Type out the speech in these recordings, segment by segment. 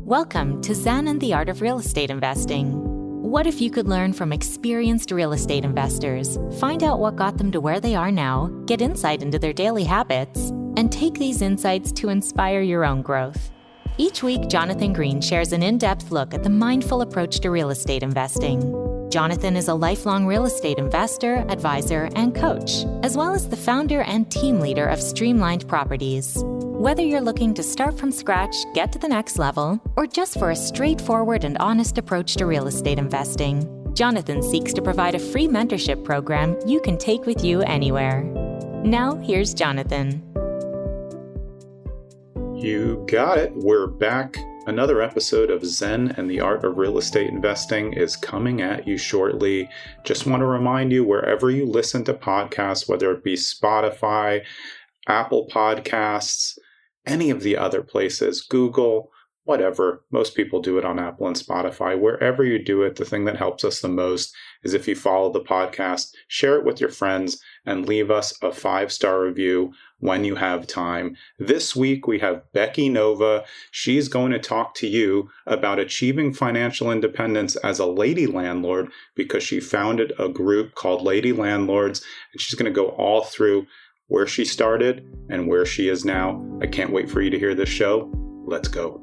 Welcome to Zen and the Art of Real Estate Investing. What if you could learn from experienced real estate investors, find out what got them to where they are now, get insight into their daily habits, and take these insights to inspire your own growth? Each week, Jonathan Green shares an in-depth look at the mindful approach to real estate investing. Jonathan is a lifelong real estate investor, advisor, and coach, as well as the founder and team leader of Streamlined Properties. Whether you're looking to start from scratch, get to the next level, or just for a straightforward and honest approach to real estate investing, Jonathan seeks to provide a free mentorship program you can take with you anywhere. Now, here's Jonathan. You got it. We're back. Another episode of Zen and the Art of Real Estate Investing is coming at you shortly. Just want to remind you, wherever you listen to podcasts, whether it be Spotify, Apple Podcasts, any of the other places, Google, whatever. Most people do it on Apple and Spotify. Wherever you do it, the thing that helps us the most is if you follow the podcast, share it with your friends, and leave us a 5-star review when you have time. This week, we have Becky Nova. She's going to talk to you about achieving financial independence as a lady landlord because she founded a group called Lady Landlords, and she's going to go all through where she started and where she is now. I can't wait for you to hear this show. Let's go.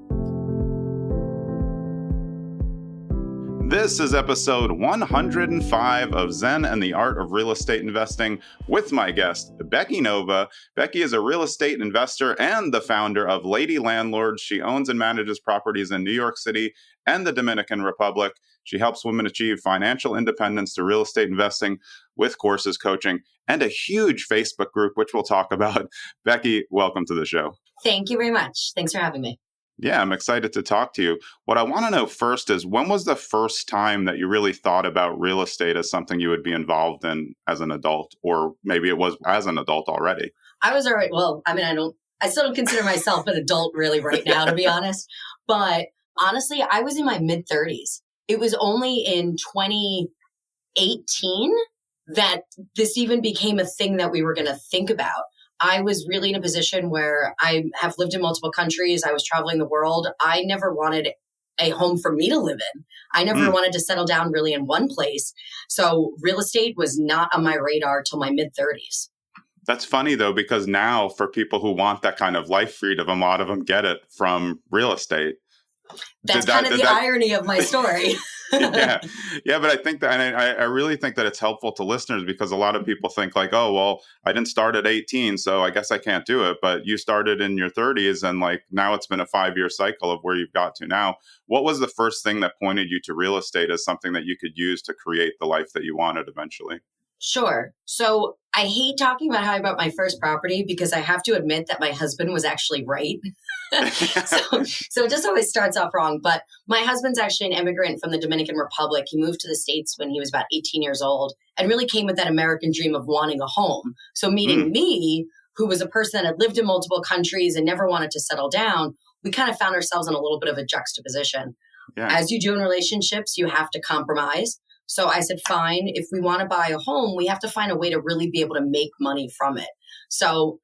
This is episode 105 of Zen and the Art of Real Estate Investing with my guest, Becky Nova. Becky is a real estate investor and the founder of Lady Landlords. She owns and manages properties in New York City and the Dominican Republic. She helps women achieve financial independence through real estate investing with courses, coaching, and a huge Facebook group, which we'll talk about. Becky, welcome to the show. Thank you very much. Thanks for having me. Yeah, I'm excited to talk to you. What I want to know first is, when was the first time that you really thought about real estate as something you would be involved in as an adult, or maybe it was as an adult already? I was already, I still don't consider myself an adult really right now, to be honest. But honestly, I was in my mid-30s. It was only in 2018 that this even became a thing that we were going to think about. I was really in a position where I have lived in multiple countries. I was traveling the world. I never wanted a home for me to live in. I never wanted to settle down really in one place. So real estate was not on my radar till my mid-30s. That's funny, though, because now for people who want that kind of life freedom, a lot of them get it from real estate. That's kind of the irony of my story. Yeah, but I think that, and I really think that it's helpful to listeners, because a lot of people think like, oh, well, I didn't start at 18, so I guess I can't do it. But you started in your 30s, and like now it's been a 5-year cycle of where you've got to now. What was the first thing that pointed you to real estate as something that you could use to create the life that you wanted eventually? Sure. So I hate talking about how I bought my first property because I have to admit that my husband was actually right. So it just always starts off wrong. But my husband's actually an immigrant from the Dominican Republic. He moved to the States when he was about 18 years old and really came with that American dream of wanting a home. So meeting me, who was a person that had lived in multiple countries and never wanted to settle down, we kind of found ourselves in a little bit of a juxtaposition. Yeah. As you do in relationships, you have to compromise. So I said, fine, if we want to buy a home, we have to find a way to really be able to make money from it. So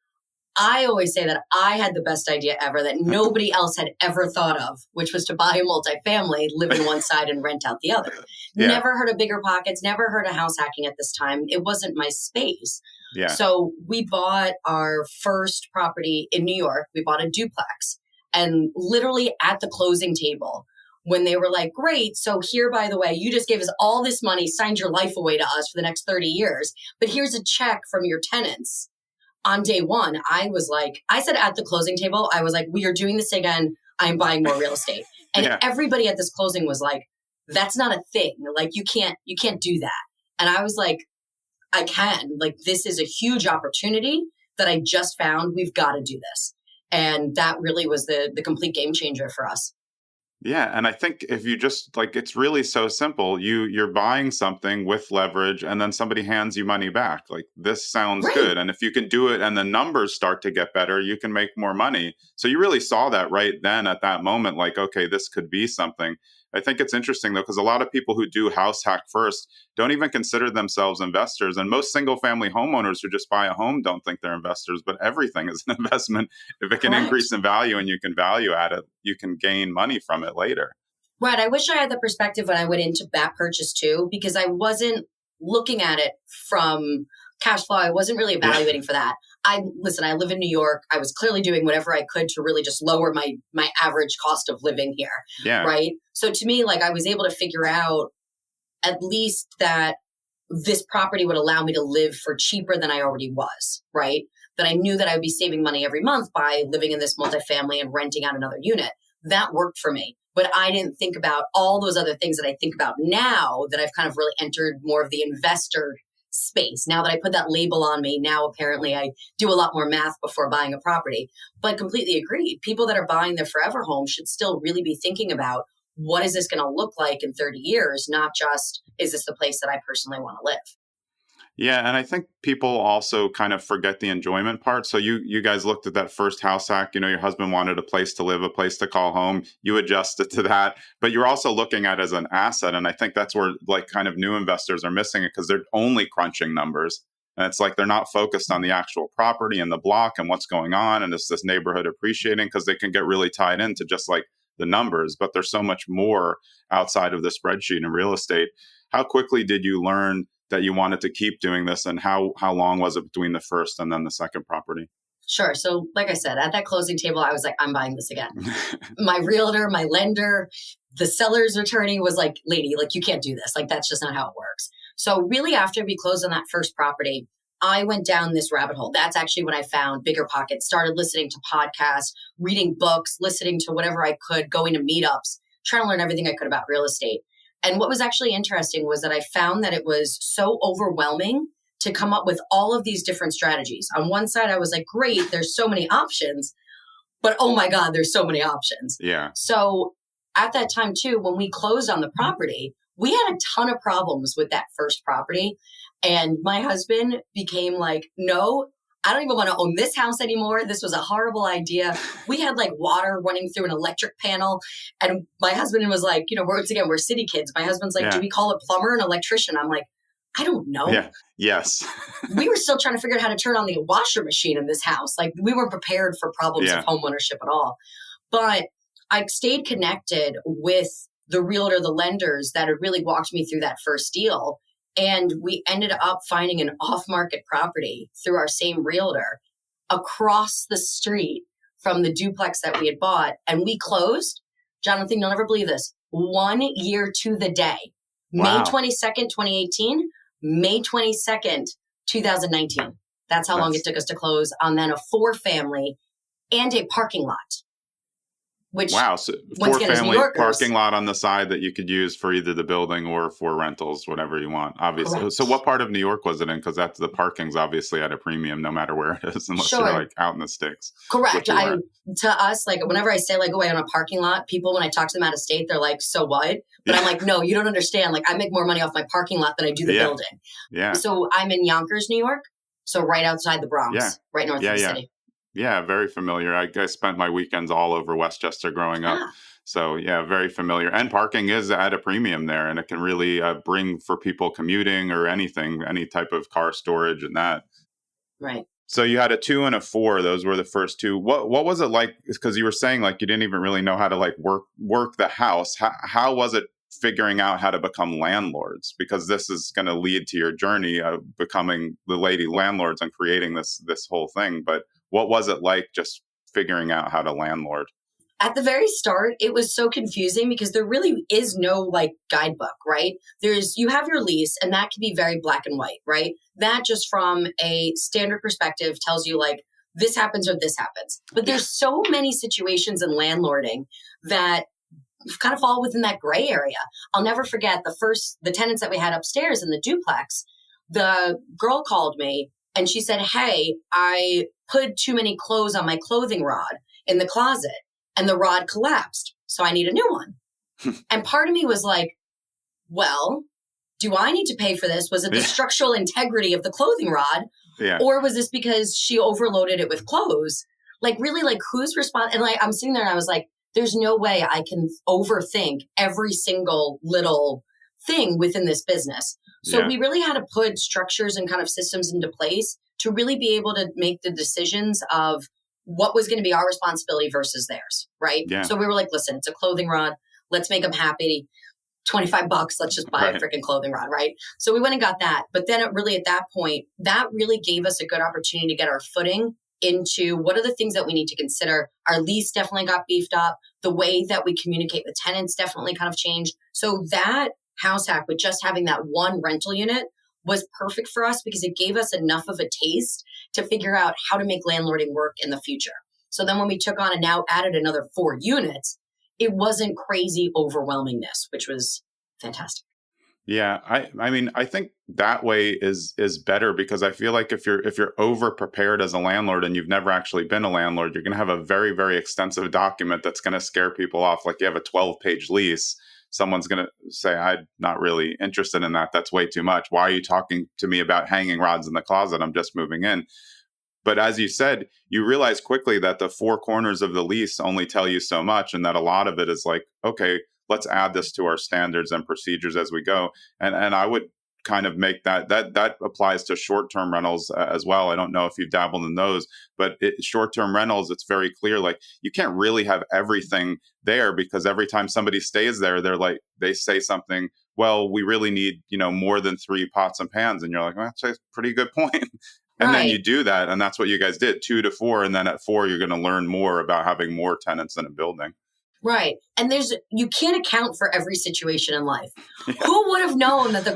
I always say that I had the best idea ever that nobody else had ever thought of, which was to buy a multifamily, live in one side and rent out the other. Yeah. Never heard of bigger pockets, never heard of house hacking at this time. It wasn't my space. Yeah. So we bought our first property in New York. We bought a duplex, and literally at the closing table, when they were like, great, so here, by the way, you just gave us all this money, signed your life away to us for the next 30 years, but here's a check from your tenants. On day one, I said at the closing table, I was like, we are doing this again. I'm buying more real estate. And everybody at this closing was like, that's not a thing. Like, you can't do that. And I was like, I can. Like, this is a huge opportunity that I just found. We've got to do this. And that really was the complete game changer for us. Yeah. And I think if you just like, it's really so simple. You're buying something with leverage and then somebody hands you money back. Like, this sounds good. And if you can do it and the numbers start to get better, you can make more money. So you really saw that right then at that moment, like, okay, this could be something. I think it's interesting, though, because a lot of people who do house hack first don't even consider themselves investors. And most single family homeowners who just buy a home don't think they're investors, but everything is an investment. If it can increase in value and you can value add it, you can gain money from it later. Right. I wish I had the perspective when I went into that purchase too, because I wasn't looking at it from cash flow. I wasn't really evaluating for that. I live in New York. I was clearly doing whatever I could to really just lower my average cost of living here. Yeah. Right. So to me, like, I was able to figure out at least that this property would allow me to live for cheaper than I already was. Right. That I knew that I would be saving money every month by living in this multifamily and renting out another unit. That worked for me. But I didn't think about all those other things that I think about now that I've kind of really entered more of the investor space. Now that I put that label on me, now apparently I do a lot more math before buying a property. But completely agreed. People that are buying their forever home should still really be thinking about, what is this going to look like in 30 years? Not just, is this the place that I personally want to live? Yeah, and I think people also kind of forget the enjoyment part. So you guys looked at that first house hack, your husband wanted a place to live, a place to call home. You adjusted to that, but you're also looking at it as an asset. And I think that's where like kind of new investors are missing it, because they're only crunching numbers. And it's like they're not focused on the actual property and the block and what's going on. And is this neighborhood appreciating? Because they can get really tied into just like the numbers, but there's so much more outside of the spreadsheet in real estate. How quickly did you learn that you wanted to keep doing this, and how long was it between the first and then the second property? Sure. So like I said, at that closing table, I was like, I'm buying this again. My realtor, my lender, the seller's attorney was like, lady, like, you can't do this. Like, that's just not how it works. So really after we closed on that first property, I went down this rabbit hole. That's actually when I found Bigger Pockets, started listening to podcasts, reading books, listening to whatever I could, going to meetups, trying to learn everything I could about real estate. And what was actually interesting was that I found that it was so overwhelming to come up with all of these different strategies. On one side, I was like, great, there's so many options, but oh my God, there's so many options. Yeah. So at that time too, when we closed on the property, we had a ton of problems with that first property. And my husband became like, no, I don't even want to own this house anymore. This was a horrible idea. We had like water running through an electric panel. And my husband was like, we're city kids. My husband's like, do we call a plumber, an electrician? I'm like, I don't know. Yeah. Yes. We were still trying to figure out how to turn on the washer machine in this house. Like, we weren't prepared for problems of homeownership at all. But I stayed connected with the realtor, the lenders that had really walked me through that first deal. And we ended up finding an off-market property through our same realtor across the street from the duplex that we had bought. And we closed, Jonathan, you'll never believe this, 1 year to the day. Wow. May 22nd, 2018, May 22nd, 2019. That's how long it took us to close on then a 4-family and a parking lot. Which, wow, so 4-family parking lot on the side that you could use for either the building or for rentals, whatever you want, obviously. Correct. So what part of New York was it in? Because that's the parking's obviously at a premium no matter where it is, unless you're like out in the sticks. Correct. To us, like, whenever I say like, oh, I own a parking lot, people, when I talk to them out of state, they're like, so what? But I'm like, no, you don't understand. Like, I make more money off my parking lot than I do the building. Yeah. So I'm in Yonkers, New York. So right outside the Bronx, right north of the city. Yeah, very familiar. I spent my weekends all over Westchester growing up. So yeah, very familiar. And parking is at a premium there, and it can really bring for people commuting or anything, any type of car storage and that. Right. So you had a 2 and a 4. Those were the first 2. What was it like? Because you were saying like you didn't even really know how to like work the house. How was it figuring out how to become landlords? Because this is going to lead to your journey of becoming the Lady Landlords and creating this whole thing. But what was it like just figuring out how to landlord? At the very start, it was so confusing because there really is no like guidebook, right? You have your lease, and that can be very black and white, right? That just from a standard perspective tells you like this happens or this happens. But there's so many situations in landlording that kind of fall within that gray area. I'll never forget the tenants that we had upstairs in the duplex. The girl called me and she said, hey, I put too many clothes on my clothing rod in the closet and the rod collapsed. So I need a new one. And part of me was like, well, do I need to pay for this? Was it the structural integrity of the clothing rod? Yeah. Or was this because she overloaded it with clothes? Like, really, like, who's responsible? And like, I'm sitting there and I was like, there's no way I can overthink every single little thing within this business. So we really had to put structures and kind of systems into place to really be able to make the decisions of what was going to be our responsibility versus theirs, right? Yeah. So we were like, listen, it's a clothing rod. Let's make them happy. $25, let's just buy a freaking clothing rod, right? So we went and got that. But then at that point, that really gave us a good opportunity to get our footing into what are the things that we need to consider. Our lease definitely got beefed up. The way that we communicate with tenants definitely kind of changed. So that house hack with just having that one rental unit was perfect for us because it gave us enough of a taste to figure out how to make landlording work in the future. So then when we took on and now added another 4 units, it wasn't crazy overwhelmingness, which was fantastic. Yeah, I mean, I think that way is better because I feel like if you're over prepared as a landlord and you've never actually been a landlord, you're going to have a very, very extensive document that's going to scare people off. Like you have a 12-page lease. Someone's going to say, I'm not really interested in that. That's way too much. Why are you talking to me about hanging rods in the closet? I'm just moving in. But as you said, you realize quickly that the 4 corners of the lease only tell you so much, and that a lot of it is like, okay, let's add this to our standards and procedures as we go. And I would kind of make that applies to short-term rentals as well. I don't know if you've dabbled in those, but short-term rentals, it's very clear. Like you can't really have everything there because every time somebody stays there, they say something, well, we really need, more than 3 pots and pans. And you're like, well, that's a pretty good point. And then you do that. And that's what you guys did, 2 to 4. And then at 4, you're going to learn more about having more tenants in a building. Right. And you can't account for every situation in life. Yeah. Who would have known that the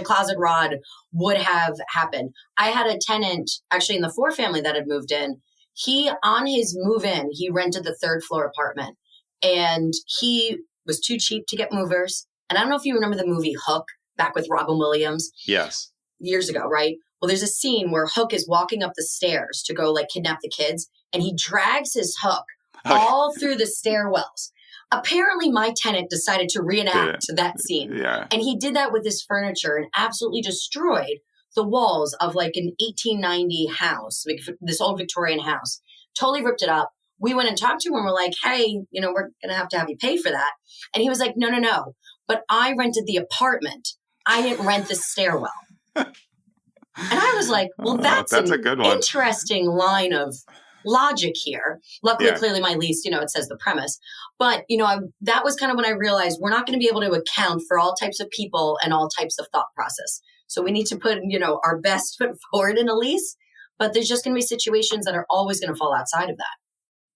closet rod would have happened? I had a tenant actually in the 4 family that had moved in. He, on his move in, he rented the 3rd floor apartment and he was too cheap to get movers. And I don't know if you remember the movie Hook back with Robin Williams. Yes. Years ago, right? Well, there's a scene where Hook is walking up the stairs to go kidnap the kids and he drags his hook all through the stairwells. Apparently, my tenant decided to reenact that scene. Yeah. And he did that with his furniture and absolutely destroyed the walls of an 1890 house, this old Victorian house. Totally ripped it up. We went and talked to him and we're like, hey, we're going to have you pay for that. And he was like, no. But I rented the apartment. I didn't rent the stairwell. And I was like, well, that's a good one. Interesting line of logic here. Luckily, clearly my lease, it says the premise. But, that was kind of when I realized we're not going to be able to account for all types of people and all types of thought process. So we need to put, our best foot forward in a lease. But there's just going to be situations that are always going to fall outside of that.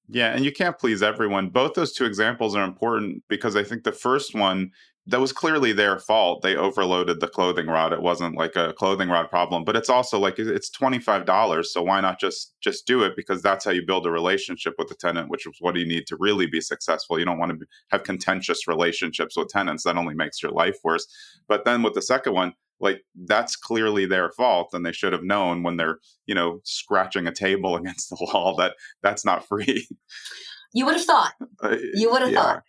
Yeah, and you can't please everyone. Both those 2 examples are important because I think the first one, that was clearly their fault. They overloaded the clothing rod. It wasn't like a clothing rod problem, but it's also it's $25. So why not just do it? Because that's how you build a relationship with the tenant, which is what you need to really be successful. You don't want to have contentious relationships with tenants. That only makes your life worse. But then with the second one, that's clearly their fault. And they should have known when they're, scratching a table against the wall that's not free. You would have thought. Thought.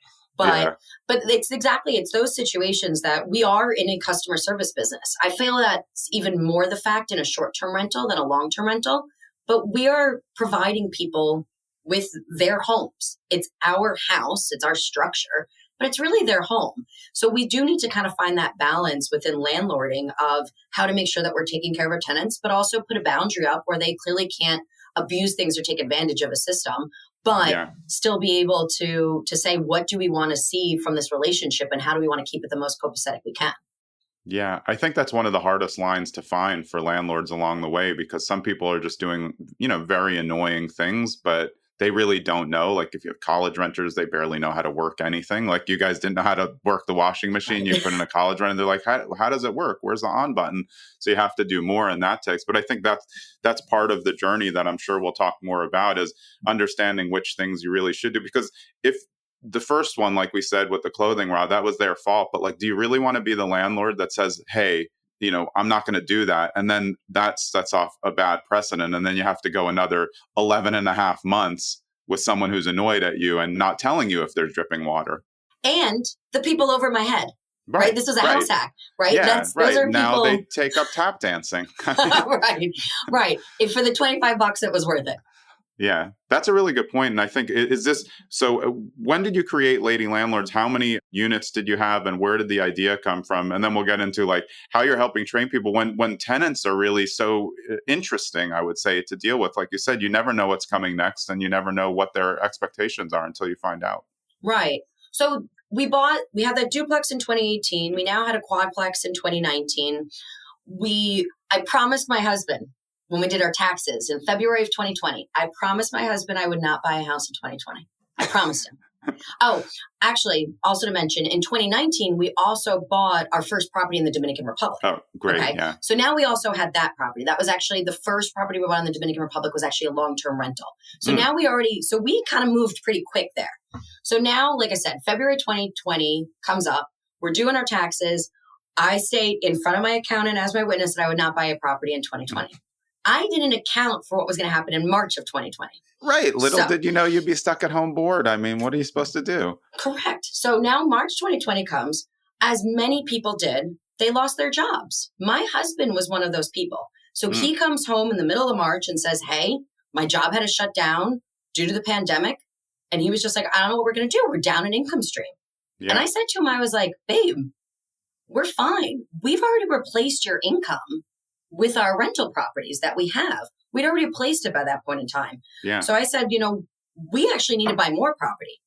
But it's those situations that we are in a customer service business. I feel that's even more the fact in a short-term rental than a long-term rental, but we are providing people with their homes. It's our house, it's our structure, but it's really their home. So we do need to kind of find that balance within landlording of how to make sure that we're taking care of our tenants, but also put a boundary up where they clearly can't abuse things or take advantage of a system, but still be able to say, what do we want to see from this relationship and how do we want to keep it the most copacetic we can? Yeah, I think that's one of the hardest lines to find for landlords along the way because some people are just doing, very annoying things, but they really don't know. Like if you have college renters, they barely know how to work anything. Like you guys didn't know how to work the washing machine. You put in a college renter, they're like, how does it work? Where's the on button? So you have to do more in that text. But I think that's part of the journey that I'm sure we'll talk more about is understanding which things you really should do. Because if the first one, like we said, with the clothing rod, that was their fault. But do you really want to be the landlord that says, hey, I'm not going to do that. And then that sets off a bad precedent. And then you have to go another 11 and a half months with someone who's annoyed at you and not telling you if there's dripping water. And the people over my head, right? This was a house hack, right? Yeah, those are now people... they take up tap dancing. Right. If for the $25, it was worth it. Yeah, that's a really good point. And I think, is this, so when did you create Lady Landlords? How many units did you have and where did the idea come from? And then we'll get into like how you're helping train people when tenants are really so interesting, I would say, to deal with. Like you said, you never know what's coming next and you never know what their expectations are until you find out. Right. So we had that duplex in 2018. We now had a quadplex in 2019. I promised my husband when we did our taxes in February of 2020, I promised my husband I would not buy a house in 2020. I promised him. Oh, actually, also to mention, in 2019, we also bought our first property in the Dominican Republic. Oh, great. Okay? Yeah. So now we also had that property. That was actually the first property we bought in the Dominican Republic was actually a long-term rental. So now we kind of moved pretty quick there. So now, like I said, February 2020 comes up. We're doing our taxes. I stayed in front of my accountant as my witness that I would not buy a property in 2020. I didn't account for what was going to happen in March of 2020. Right. Little did you know you'd be stuck at home bored. I mean, what are you supposed to do? Correct. So now March 2020 comes, as many people did, they lost their jobs. My husband was one of those people. So he comes home in the middle of March and says, hey, my job had to shut down due to the pandemic. And he was just like, I don't know what we're going to do. We're down an income stream. Yeah. And I said to him, I was like, babe, we're fine. We've already replaced your income with our rental properties that we have. We'd already replaced it by that point in time. Yeah. So I said, we actually need to buy more property.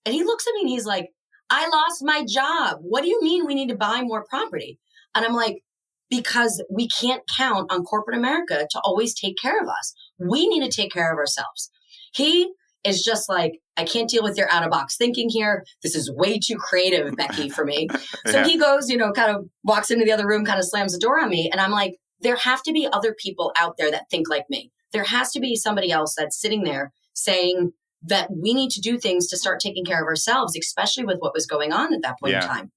And he looks at me and he's like, I lost my job. What do you mean we need to buy more property? And I'm like, because we can't count on corporate America to always take care of us. We need to take care of ourselves. He is just like, I can't deal with your out of box thinking here. This is way too creative, Becky, for me. So he goes, kind of walks into the other room, kind of slams the door on me. And I'm like, there have to be other people out there that think like me. There has to be somebody else that's sitting there saying that we need to do things to start taking care of ourselves, especially with what was going on at that point in time.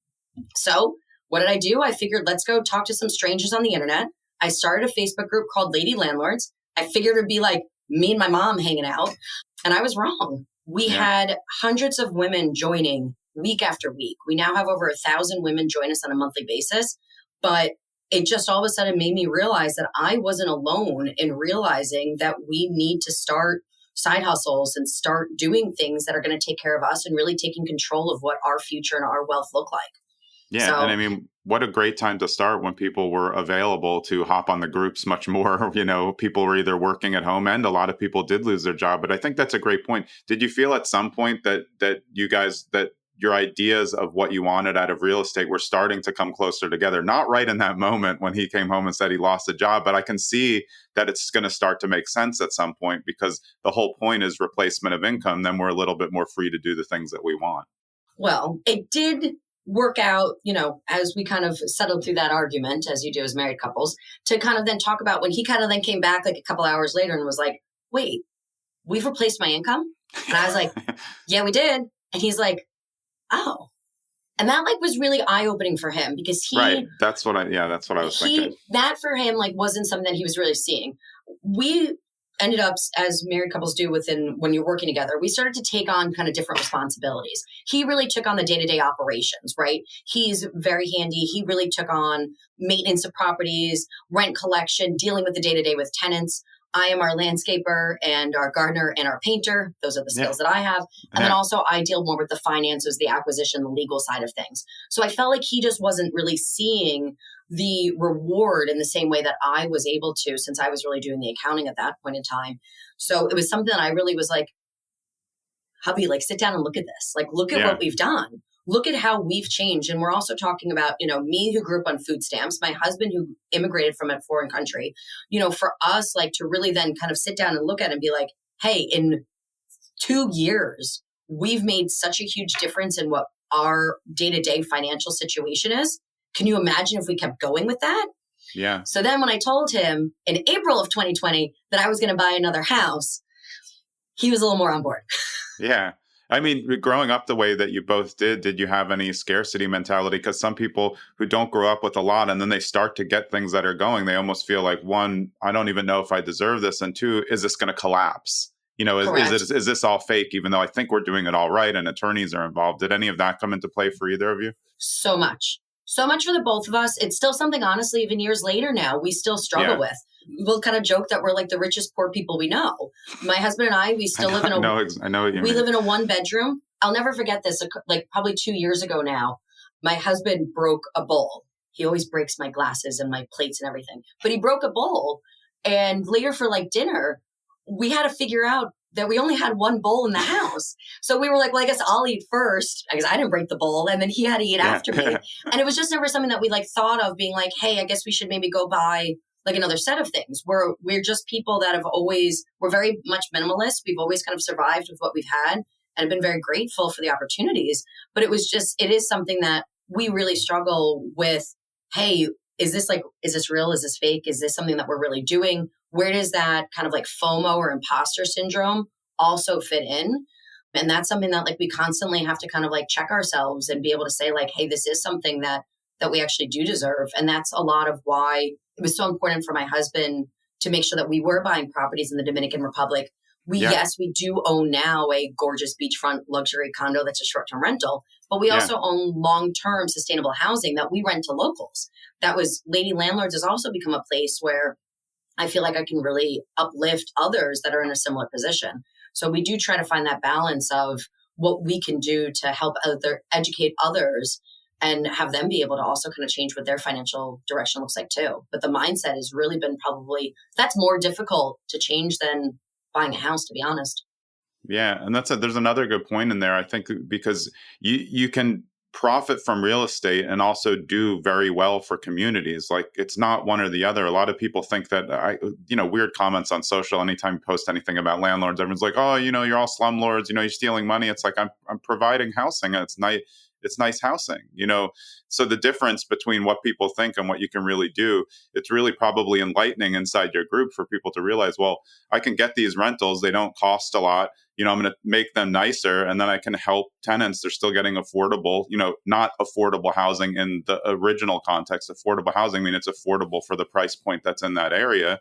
So what did I do? I figured, let's go talk to some strangers on the internet. I started a Facebook group called Lady Landlords. I figured it'd be like me and my mom hanging out. And I was wrong. We had hundreds of women joining week after week. We now have over 1,000 women join us on a monthly basis. But it just all of a sudden made me realize that I wasn't alone in realizing that we need to start side hustles and start doing things that are going to take care of us and really taking control of what our future and our wealth look like. Yeah. And I mean, what a great time to start when people were available to hop on the groups much more. People were either working at home and a lot of people did lose their job. But I think that's a great point. Did you feel at some point that you guys, that your ideas of what you wanted out of real estate were starting to come closer together? Not right in that moment when he came home and said he lost a job, but I can see that it's going to start to make sense at some point because the whole point is replacement of income. Then we're a little bit more free to do the things that we want. Well, it did work out, as we kind of settled through that argument, as you do as married couples, to kind of then talk about when he kind of then came back like a couple hours later and was like, wait, we've replaced my income? And I was like, yeah, we did. And he's like, oh. And that was really eye-opening for him because right. That's what I was thinking. That for him wasn't something that he was really seeing. We ended up, as married couples do when you're working together, we started to take on kind of different responsibilities. He really took on the day-to-day operations, right? He's very handy. He really took on maintenance of properties, rent collection, dealing with the day-to-day with tenants. I am our landscaper and our gardener and our painter. Those are the skills that I have. And then also I deal more with the finances, the acquisition, the legal side of things. So I felt like he just wasn't really seeing the reward in the same way that I was able to, since I was really doing the accounting at that point in time. So it was something that I really was like, hubby, sit down and look at this. Look at what we've done. Look at how we've changed. And we're also talking about, me who grew up on food stamps, my husband who immigrated from a foreign country, for us, to really then kind of sit down and look at it and be like, hey, in 2 years, we've made such a huge difference in what our day-to-day financial situation is. Can you imagine if we kept going with that? Yeah. So then when I told him in April of 2020 that I was going to buy another house, he was a little more on board. Yeah. I mean, growing up the way that you both did you have any scarcity mentality? Because some people who don't grow up with a lot and then they start to get things that are going, they almost feel like, one, I don't even know if I deserve this. And two, is this going to collapse? Is this all fake, even though I think we're doing it all right and attorneys are involved? Did any of that come into play for either of you? So much. So much for the both of us. It's still something, honestly, even years later now, we still struggle with. We'll kind of joke that we're like the richest poor people we know. My husband and I, we still live in I know what you mean. We live in a 1-bedroom. I'll never forget this. Like probably 2 years ago now, my husband broke a bowl. He always breaks my glasses and my plates and everything, but he broke a bowl. And later for like dinner, we had to figure out that we only had one bowl in the house. So we were like, well, I guess I'll eat first because I didn't break the bowl. And then he had to eat after me. And it was just never something that we like thought of being like, hey, I guess we should maybe go buy like another set of things. We're just people that we're very much minimalist. We've always kind of survived with what we've had and have been very grateful for the opportunities. But it is something that we really struggle with. Hey, is this real? Is this fake? Is this something that we're really doing? Where does that kind of like FOMO or imposter syndrome also fit in? And that's something that like we constantly have to kind of like check ourselves and be able to say like, hey, this is something that we actually do deserve. And that's a lot of why it was so important for my husband to make sure that we were buying properties in the Dominican Republic. Yes, we do own now a gorgeous beachfront luxury condo that's a short-term rental, but we also own long-term sustainable housing that we rent to locals. That was Lady Landlords has also become a place where I feel like I can really uplift others that are in a similar position. So we do try to find that balance of what we can do to help educate others and have them be able to also kind of change what their financial direction looks like too. But the mindset has really been that's more difficult to change than buying a house, to be honest. Yeah. And there's another good point in there, I think, because you can profit from real estate and also do very well for communities. Like it's not one or the other. A lot of people think that weird comments on social, anytime you post anything about landlords, everyone's like, oh, you're all slumlords, you're stealing money. It's like, I'm providing housing. And it's nice housing, So the difference between what people think and what you can really do, it's really probably enlightening inside your group for people to realize, well, I can get these rentals. They don't cost a lot. I'm going to make them nicer, and then I can help tenants. They're still getting affordable, not affordable housing in the original context. Affordable housing, it's affordable for the price point that's in that area.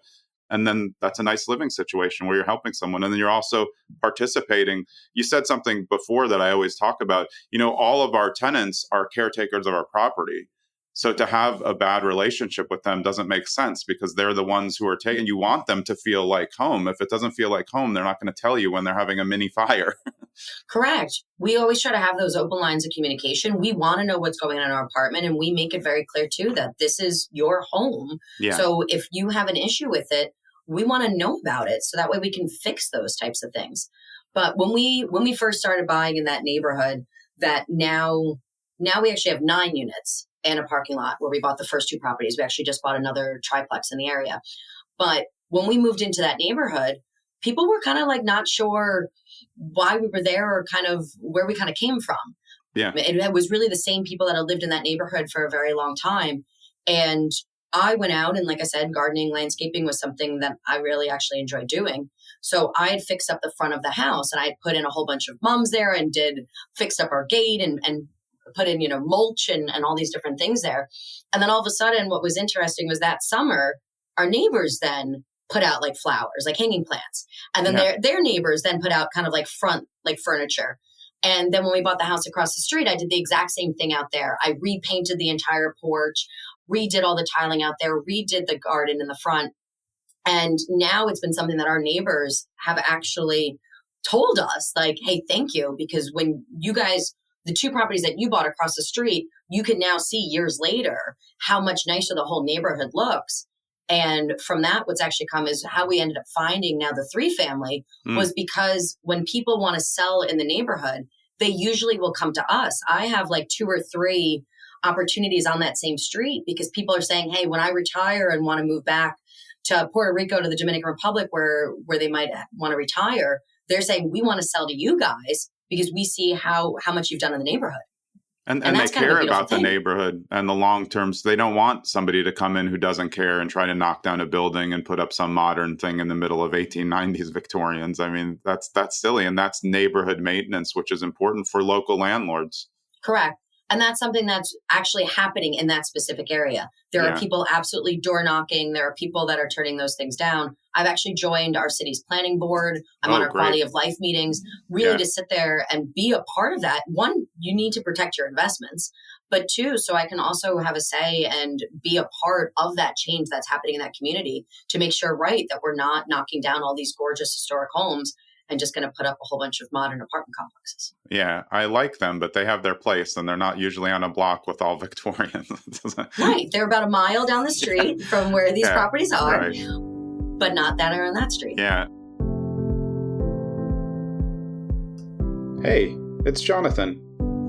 And then that's a nice living situation where you're helping someone. And then you're also participating. You said something before that I always talk about, all of our tenants are caretakers of our property. So to have a bad relationship with them doesn't make sense because they're the ones who are taking, you want them to feel like home. If it doesn't feel like home, they're not going to tell you when they're having a mini fire. Correct. We always try to have those open lines of communication. We want to know what's going on in our apartment, and we make it very clear too that this is your home. Yeah. So if you have an issue with it, we want to know about it so that way we can fix those types of things. But when we first started buying in that neighborhood, that now we actually have 9 units and a parking lot where we bought the first 2 properties. We actually just bought another triplex in the area. But when we moved into that neighborhood, people were kind of like not sure why we were there or kind of where we kind of came from. Yeah. It was really the same people that had lived in that neighborhood for a very long time. And I went out and, like I said, gardening, landscaping was something that I really actually enjoyed doing. So I had fixed up the front of the house and I had put in a whole bunch of mums there and fixed up our gate and put in, mulch and all these different things there. And then all of a sudden, what was interesting was that summer, our neighbors then put out like flowers, like hanging plants. And then their neighbors then put out kind of like front, like furniture. And then when we bought the house across the street, I did the exact same thing out there. I repainted the entire porch, redid all the tiling out there, redid the garden in the front. And now it's been something that our neighbors have actually told us like, hey, thank you. Because when you guys, the 2 properties that you bought across the street, you can now see years later how much nicer the whole neighborhood looks. And from that, what's actually come is how we ended up finding now the 3-family was because when people want to sell in the neighborhood, they usually will come to us. I have like 2 or 3 opportunities on that same street because people are saying, hey, when I retire and want to move back to Puerto Rico, to the Dominican Republic, where they might want to retire, they're saying, we want to sell to you guys because we see how much you've done in the neighborhood. And they care about the neighborhood and the long term. So they don't want somebody to come in who doesn't care and try to knock down a building and put up some modern thing in the middle of 1890s Victorians. That's silly. And that's neighborhood maintenance, which is important for local landlords. Correct. And that's something that's actually happening in that specific area. There are people absolutely door knocking. There are people that are turning those things down. I've actually joined our city's planning board. I'm on our quality of life meetings, really to sit there and be a part of that. One, you need to protect your investments, but two, so I can also have a say and be a part of that change that's happening in that community to make sure, that we're not knocking down all these gorgeous historic homes and just going to put up a whole bunch of modern apartment complexes. Yeah, I like them, but they have their place, and they're not usually on a block with all Victorians. Right. They're about a mile down the street from where these properties are, but not that are on that street. Yeah. Hey, it's Jonathan.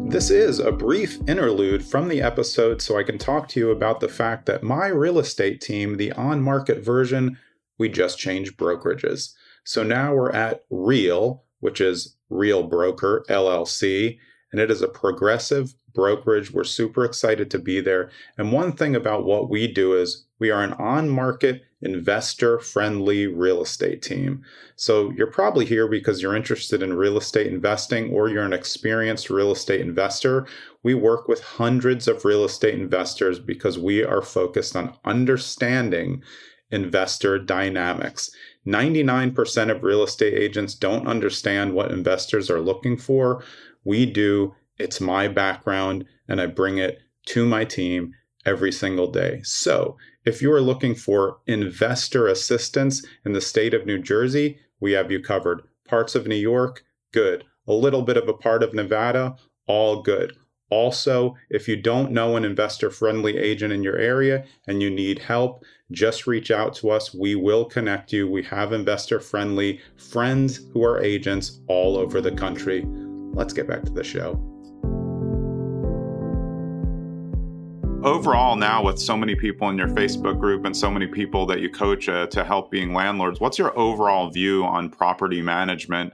This is a brief interlude from the episode so I can talk to you about the fact that my real estate team, the on-market version, we just changed brokerages. So now we're at Real, which is Real Broker, LLC, and it is a progressive brokerage. We're super excited to be there. And one thing about what we do is we are an on-market, investor-friendly real estate team. So you're probably here because you're interested in real estate investing or you're an experienced real estate investor. We work with hundreds of real estate investors because we are focused on understanding investor dynamics. 99% of real estate agents don't understand what investors are looking for. We do. It's my background, and I bring it to my team every single day. So if you are looking for investor assistance in the state of New Jersey, we have you covered. Parts of New York, good. A little bit of a part of Nevada, all good. Also, if you don't know an investor-friendly agent in your area and you need help, just reach out to us. We will connect you. We have investor-friendly friends who are agents all over the country. Let's get back to the show. Overall, now with so many people in your Facebook group and so many people that you coach to help being landlords, what's your overall view on property management,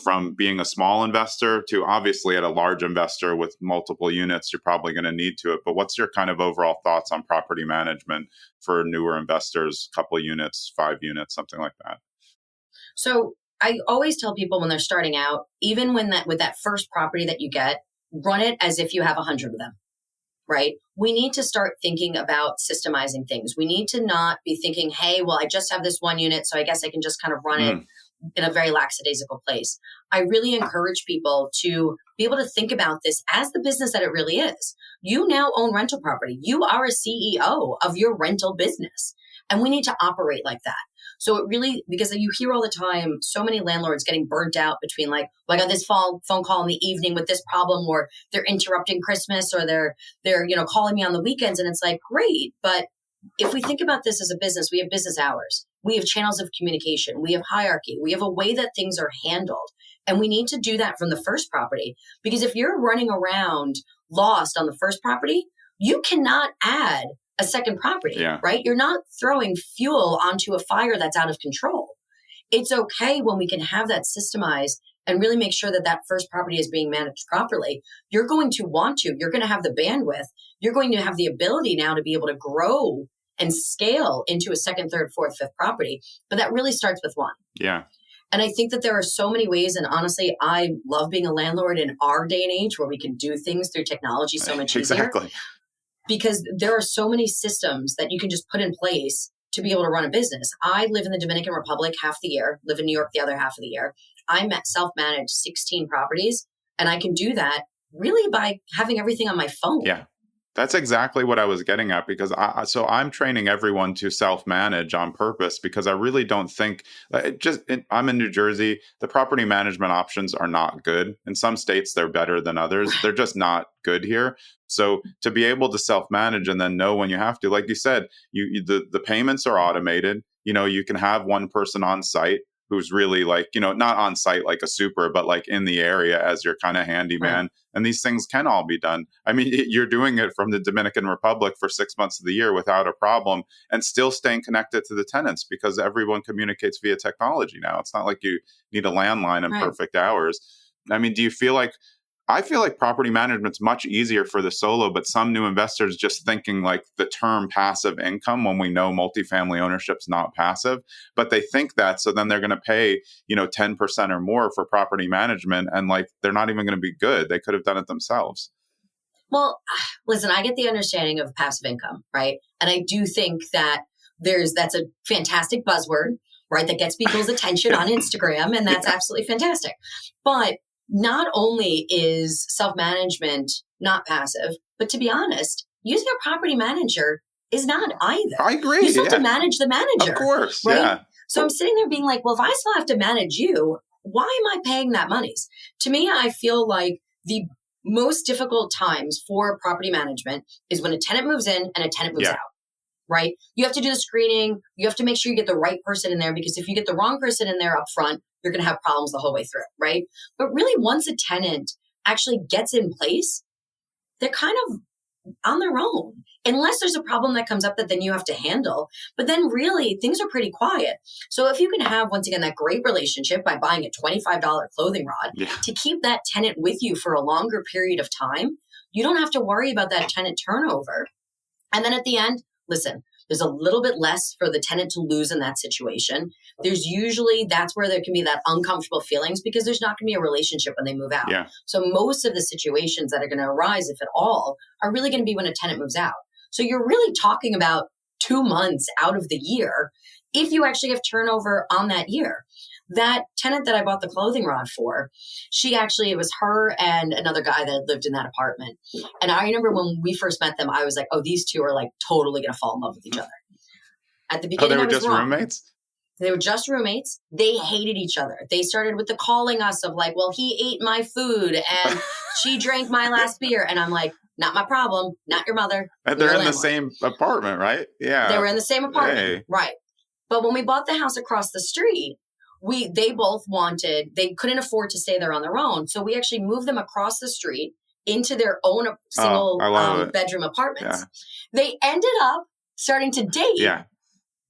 from being a small investor to obviously at a large investor with multiple units, you're probably going to need to it. But what's your kind of overall thoughts on property management for newer investors, couple units, 5 units, something like that? So I always tell people when they're starting out, even with that first property that you get, run it as if you have 100 of them. Right? We need to start thinking about systemizing things. We need to not be thinking, hey, well, I just have this one unit, so I guess I can just kind of run it in a very lackadaisical place. I really encourage people to be able to think about this as the business that it really is. You now own rental property. You are a CEO of your rental business, and we need to operate like that. So it really, because you hear all the time, so many landlords getting burnt out between I got this phone call in the evening with this problem, or they're interrupting Christmas, or they're calling me on the weekends. And it's great. But if we think about this as a business, we have business hours, we have channels of communication, we have hierarchy, we have a way that things are handled. And we need to do that from the first property, because if you're running around lost on the first property, you cannot add a second property, right? You're not throwing fuel onto a fire that's out of control. It's okay when we can have that systemized and really make sure that that first property is being managed properly. You're going to you're going to have the bandwidth. You're going to have the ability now to be able to grow and scale into a second, third, fourth, fifth property. But that really starts with one. Yeah. And I think that there are so many ways. And honestly, I love being a landlord in our day and age where we can do things through technology so much easier. Because there are so many systems that you can just put in place to be able to run a business. I live in the Dominican Republic half the year, live in New York the other half of the year. I self-manage 16 properties, and I can do that really by having everything on my phone. Yeah. That's exactly what I was getting at, because I'm training everyone to self-manage on purpose, because I really don't think I'm in New Jersey. The property management options are not good. In some states, they're better than others. They're just not good here. So to be able to self-manage and then know when you have to, like you said, the payments are automated. You can have one person on site who's really not on site like a super, but in the area as your kind of handyman. Right. And these things can all be done. I mean, you're doing it from the Dominican Republic for 6 months of the year without a problem and still staying connected to the tenants, because everyone communicates via technology now. It's not like you need a landline and perfect hours. I mean, I feel like property management's much easier for the solo, but some new investors just thinking the term passive income, when we know multifamily ownership's not passive, but they think that, so then they're going to pay, 10% or more for property management, and they're not even going to be good. They could have done it themselves. Well, listen, I get the understanding of passive income, right? And I do think that that's a fantastic buzzword, right? That gets people's attention on Instagram, and that's absolutely fantastic. But not only is self-management not passive, but to be honest, using a property manager is not either. I agree. You still have to manage the manager. Of course, right? yeah. So I'm sitting there being like, well, if I still have to manage you, why am I paying that monies? To me, I feel like the most difficult times for property management is when a tenant moves in and a tenant moves out, right? You have to do the screening. You have to make sure you get the right person in there, because if you get the wrong person in there up front, you're going to have problems the whole way through, right? But really, once a tenant actually gets in place, they're kind of on their own, unless there's a problem that comes up that then you have to handle. But then really, things are pretty quiet. So if you can have, once again, that great relationship by buying a $25 clothing rod to keep that tenant with you for a longer period of time, you don't have to worry about that tenant turnover. And then at the end, listen, there's a little bit less for the tenant to lose in that situation. There's usually, that's where there can be that uncomfortable feelings, because there's not going to be a relationship when they move out. Yeah. So most of the situations that are going to arise, if at all, are really going to be when a tenant moves out. So you're really talking about 2 months out of the year if you actually have turnover on that year. That tenant that I bought the clothing rod for, it was her and another guy that lived in that apartment. And I remember when we first met them, I was like, oh, these two are like totally going to fall in love with each other. At the beginning, they were just roommates? They were just roommates. They hated each other. They started with the calling us of like, well, he ate my food and she drank my last beer. And I'm like, not my problem, not your mother. And they're in the same apartment, right? Yeah. They were in the same apartment, right. But when we bought the house across the street, they both they couldn't afford to stay there on their own. So we actually moved them across the street into their own single bedroom apartments. Yeah. They ended up starting to date. Yeah.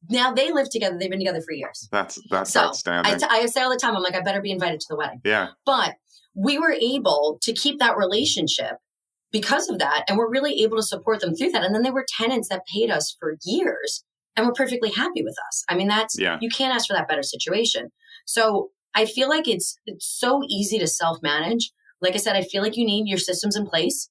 Now they live together. They've been together for years. That's outstanding. I say all the time, I'm like, I better be invited to the wedding. Yeah. But we were able to keep that relationship because of that. And we're really able to support them through that. And then there were tenants that paid us for years and were perfectly happy with us. I mean, you can't ask for that better situation. So I feel like it's so easy to self-manage. Like I said, I feel like you need your systems in place.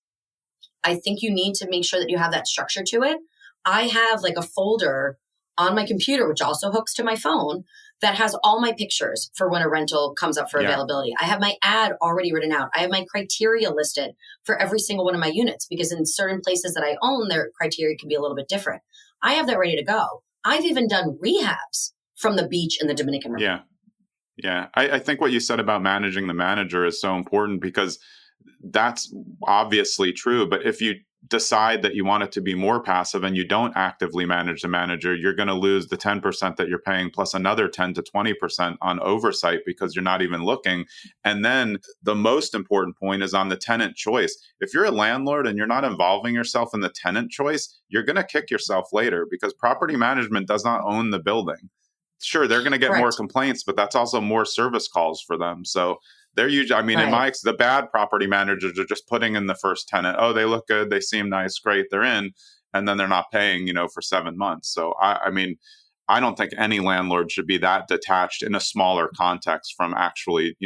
I think you need to make sure that you have that structure to it. I have like a folder on my computer, which also hooks to my phone, that has all my pictures for when a rental comes up for availability. I have my ad already written out. I have my criteria listed for every single one of my units, because in certain places that I own, their criteria can be a little bit different. I have that ready to go. I've even done rehabs from the beach in the Dominican Republic. Yeah. I think what you said about managing the manager is so important, because that's obviously true. But if you decide that you want it to be more passive and you don't actively manage the manager, you're going to lose the 10% that you're paying plus another 10 to 20% on oversight, because you're not even looking. And then the most important point is on the tenant choice. If you're a landlord and you're not involving yourself in the tenant choice, you're going to kick yourself later, because property management does not own the building. Sure, they're going to get more complaints, but that's also more service calls for them. So they're usually, the bad property managers are just putting in the first tenant. Oh, they look good. They seem nice. Great. They're in. And then they're not paying, for 7 months. So, I don't think any landlord should be that detached in a smaller context from actually,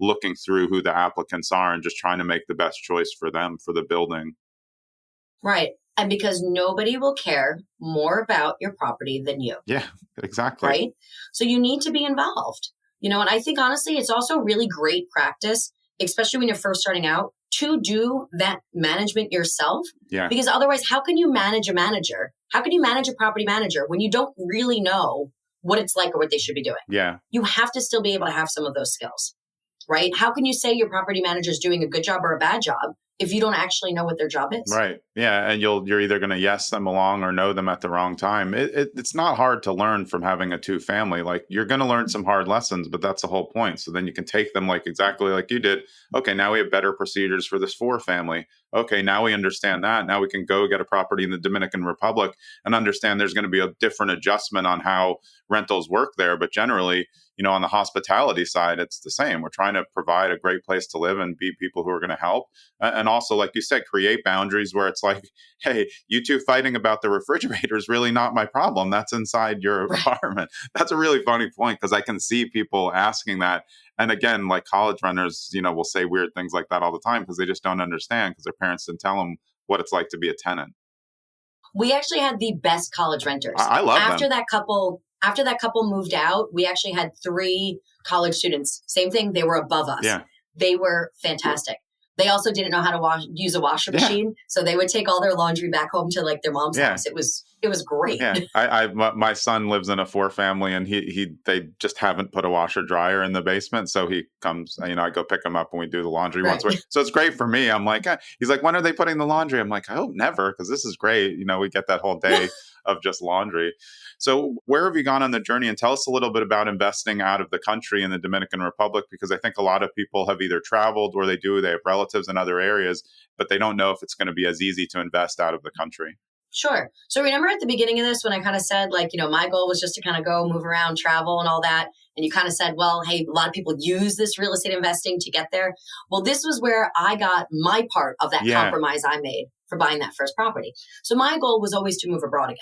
looking through who the applicants are and just trying to make the best choice for them, for the building. Right. And because nobody will care more about your property than you. Yeah, exactly. Right. So you need to be involved. And I think, honestly, it's also really great practice, especially when you're first starting out, to do that management yourself. Yeah. Because otherwise, how can you manage a manager? How can you manage a property manager when you don't really know what it's like or what they should be doing? Yeah. You have to still be able to have some of those skills, right? How can you say your property manager is doing a good job or a bad job if you don't actually know what their job is? Right. Yeah. And you're either going to yes them along or know them at the wrong time. It's not hard to learn from having a 2-family. Like, you're going to learn some hard lessons, but that's the whole point. So then you can take them exactly like you did. Okay, now we have better procedures for this 4-family. Okay, now we understand that. Now we can go get a property in the Dominican Republic and understand there's going to be a different adjustment on how rentals work there. But generally, on the hospitality side, it's the same. We're trying to provide a great place to live and be people who are going to help. And also, like you said, create boundaries where it's like, hey, you two fighting about the refrigerator is really not my problem. That's inside your apartment. That's a really funny point, because I can see people asking that. And again, like college renters, will say weird things like that all the time because they just don't understand, because their parents didn't tell them what it's like to be a tenant. We actually had the best college renters. I love After them. After that couple moved out, we actually had 3 college students. Same thing. They were above us. Yeah. They were fantastic. They also didn't know how to use a washer machine. So they would take all their laundry back home to like their mom's house. It was great. Yeah. My son lives in a 4-family, and they just haven't put a washer dryer in the basement. So he comes, I go pick him up and we do the laundry once a week. So it's great for me. I'm like, he's like, when are they putting the laundry? I'm like, I hope never, because this is great. We get that whole day of just laundry. So where have you gone on the journey? And tell us a little bit about investing out of the country in the Dominican Republic, because I think a lot of people have either traveled or they have relatives in other areas, but they don't know if it's going to be as easy to invest out of the country. Sure. So remember at the beginning of this, when I kind of said, like, my goal was just to kind of go move around, travel and all that. And you kind of said, well, hey, a lot of people use this real estate investing to get there. Well, this was where I got my part of that compromise I made for buying that first property. So my goal was always to move abroad again.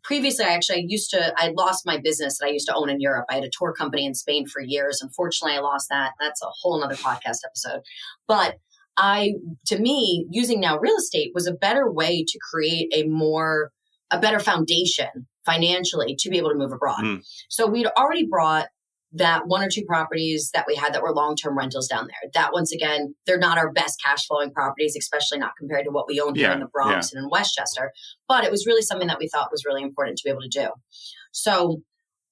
Previously, I lost my business that I used to own in Europe. I had a tour company in Spain for years. Unfortunately, I lost that. That's a whole nother podcast episode. But to me, using now real estate was a better way to create a better foundation financially to be able to move abroad. So we'd already brought that 1 or 2 properties that we had that were long-term rentals down there. That, once again, they're not our best cash flowing properties, especially not compared to what we own here in the Bronx and in Westchester. But it was really something that we thought was really important to be able to do. So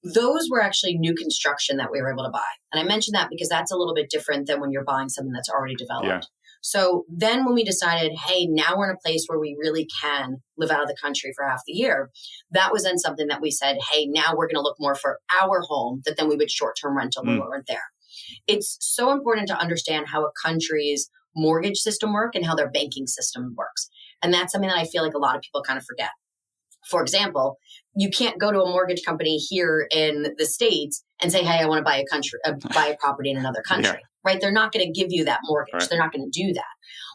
those were actually new construction that we were able to buy. And I mentioned that because that's a little bit different than when you're buying something that's already developed. Yeah. So then when we decided, hey, now we're in a place where we really can live out of the country for half the year, that was then something that we said, hey, now we're going to look more for our home that then we would short-term rental when we weren't there. It's so important to understand how a country's mortgage system works and how their banking system works. And that's something that I feel like a lot of people kind of forget. For example, you can't go to a mortgage company here in the States and say, hey, I want to buy a property in another country. Right? They're not going to give you that mortgage. Right. They're not going to do that.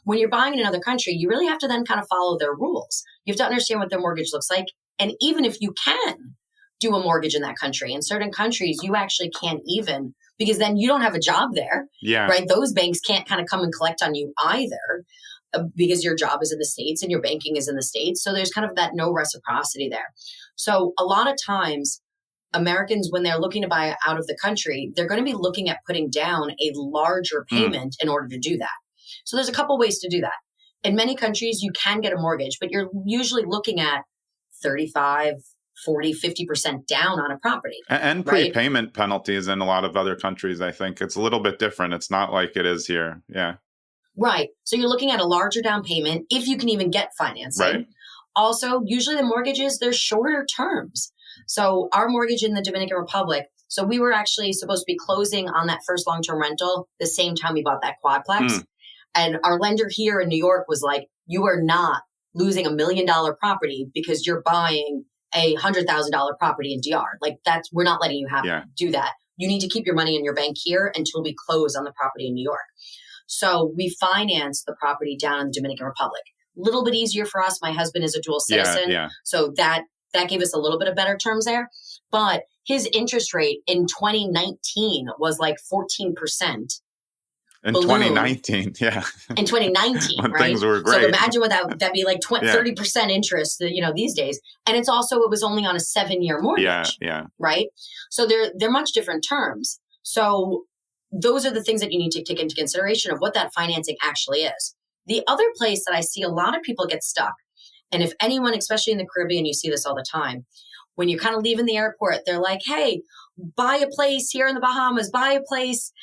When you're buying in another country, you really have to then kind of follow their rules. You have to understand what their mortgage looks like. And even if you can do a mortgage in that country, in certain countries, you actually can't even, because then you don't have a job there. Yeah. Right? Those banks can't kind of come and collect on you either, because your job is in the States and your banking is in the States. So there's kind of that no reciprocity there. So a lot of times, Americans, when they're looking to buy out of the country, they're going to be looking at putting down a larger payment in order to do that. So there's a couple ways to do that. In many countries, you can get a mortgage, but you're usually looking at 35, 40, 50% down on a property. And prepayment penalties in a lot of other countries, I think. It's a little bit different. It's not like it is here. Yeah. Right. So you're looking at a larger down payment if you can even get financing. Right. Also, usually the mortgages, they're shorter terms. So our mortgage in the Dominican Republic, so we were actually supposed to be closing on that first long-term rental the same time we bought that quadplex. And our lender here in New York was like, you are not losing $1 million property because you're buying a $100,000 property in DR. Like we're not letting you do that. You need to keep your money in your bank here until we close on the property in New York. So we financed the property down in the Dominican Republic. A little bit easier for us. My husband is a dual citizen. So that gave us a little bit of better terms there. But his interest rate in 2019 was like 14%. In 2019, yeah. In 2019, when right? Things were great. So imagine what that'd be like 30% interest, these days. And it was only on a 7-year mortgage. Yeah. Right? So they're much different terms. So those are the things that you need to take into consideration of what that financing actually is. The other place that I see a lot of people get stuck, and if anyone, especially in the Caribbean, you see this all the time, when you're kind of leaving the airport, they're like, hey, buy a place here in the Bahamas, buy a place,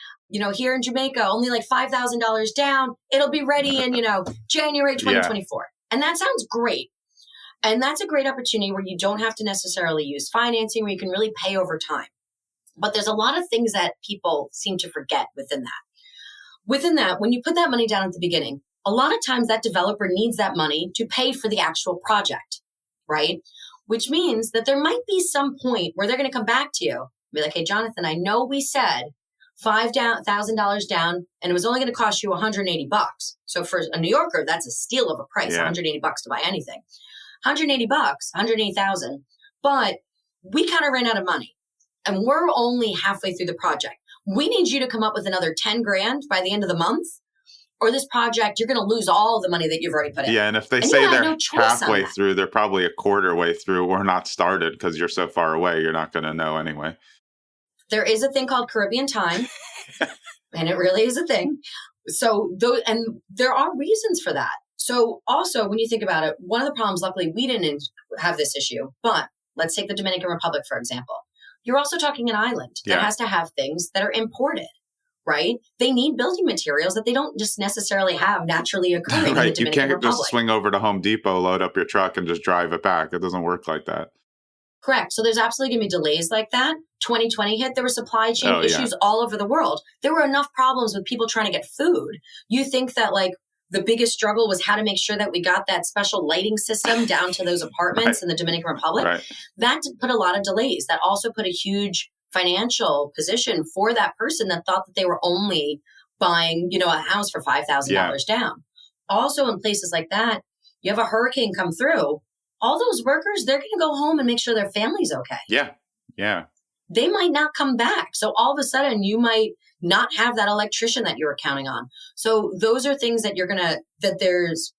here in Jamaica, only like $5,000 down. It'll be ready in, January 2024. And that sounds great. And that's a great opportunity where you don't have to necessarily use financing, where you can really pay over time. But there's a lot of things that people seem to forget within that. Within that, when you put that money down at the beginning, a lot of times that developer needs that money to pay for the actual project, right? Which means that there might be some point where they're going to come back to you and be like, hey, Jonathan, I know we said $5,000 down, and it was only going to cost you $180. So for a New Yorker, that's a steal of a price, $180 to buy anything. $180, $180,000. But we kind of ran out of money, and we're only halfway through the project. We need you to come up with another 10 grand by the end of the month, or this project, you're going to lose all the money that you've already put in. Yeah, and if they say they're halfway through, they're probably a quarter way through or not started because you're so far away, you're not going to know anyway. There is a thing called Caribbean time, and it really is a thing. So, and there are reasons for that. So also, when you think about it, one of the problems, luckily, we didn't have this issue, but let's take the Dominican Republic, for example. You're also talking an island that has to have things that are imported, right? They need building materials that they don't just necessarily have naturally occurring in the Dominican Republic. You can't just swing over to Home Depot, load up your truck, and just drive it back. It doesn't work like that. Correct. So there's absolutely going to be delays like that. 2020 hit, there were supply chain issues all over the world. There were enough problems with people trying to get food. You think that like the biggest struggle was how to make sure that we got that special lighting system down to those apartments in the Dominican Republic. Right. That put a lot of delays. That also put a huge financial position for that person that thought that they were only buying, a house for $5,000 down. Also in places like that, you have a hurricane come through. All those workers, they're going to go home and make sure their family's okay. Yeah. Yeah. They might not come back. So all of a sudden you might not have that electrician that you were counting on. So those are things that there's